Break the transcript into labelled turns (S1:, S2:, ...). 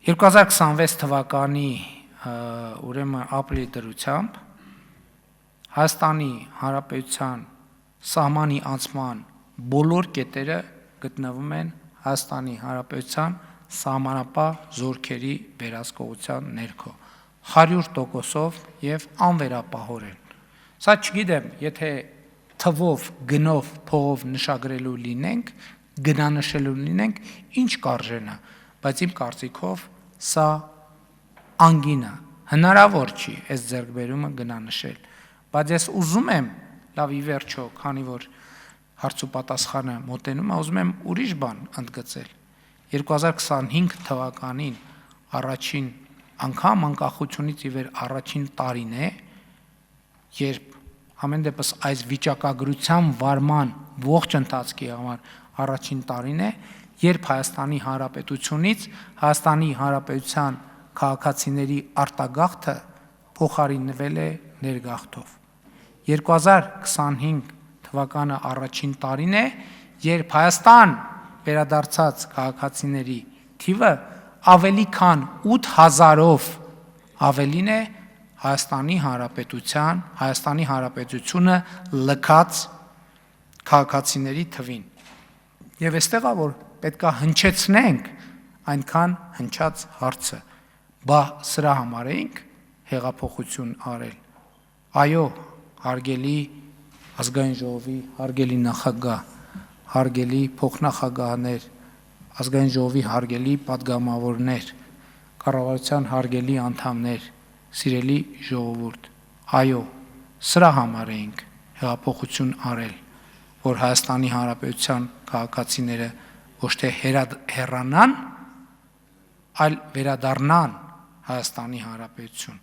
S1: 2026 թվականի ուրեմն ապրիլի դրությամբ Հայաստանի Հանրապետության սահմանի անցման բոլոր կետերը գտնվում են Հայաստանի Հանրապետության սահմանապահ զորքերի վերահսկողության ներքո 100%-ով եւ անվերապահորեն։ Սա չգիտեմ, եթե թվով, գնով, փողով նշագրելու լինենք, գնանշելու լինենք, ինչ կարժենա, բայց իմ կարծիքով սա անգին է, հնարավոր չի այս ձեռքբերումը գնանշել, բայց ես ուզում եմ, լավ ի վերջո, քանի որ հարց ու պատասխանը մոտենում է, ուզում եմ ուրիշ բան ընդգծել։ 2025 թվականին առաջին անգամ անկախությունից ի վեր առաջին տարին է, երբ ամեն դեպս այս վիճակագրության վարման ողջ ընթացքի համար առաջին տարին է, երբ Հայաստանի Հանրապետությունից Հայաստանի Հանրապետության քաղաքացիների արտագաղթը փոխարինվել է ներգաղթով։ 2025 թվականը առաջին տարին է, երբ Հայաստան վերադարձած քաղաքացիների թիվը ավելի քան 8000-ով ավելին է Հայաստանի Հանրապետությունը լքած քաղաքացիների թվին։ Եվ այստեղ է, որ պետք է հնչեցնենք այնքան հնչած հարցը, բա սրա համար էինք հեղափոխություն արել։ Այո, հարգելի ազգային ժողովի հարգելի նախագահ, հարգելի փոխնախագահներ, ազգային ժողովի հարգելի պատգամավորներ, կառավարության հարգելի անդամներ, սիրելի ժողովուրդ, այո, սրա համար էինք հեղափոխություն արել, որ Հայաստանի Հանրապետության քաղաքացիները ոչ թե հեռանան, այլ վերադառնան Հայաստանի Հանրապետություն։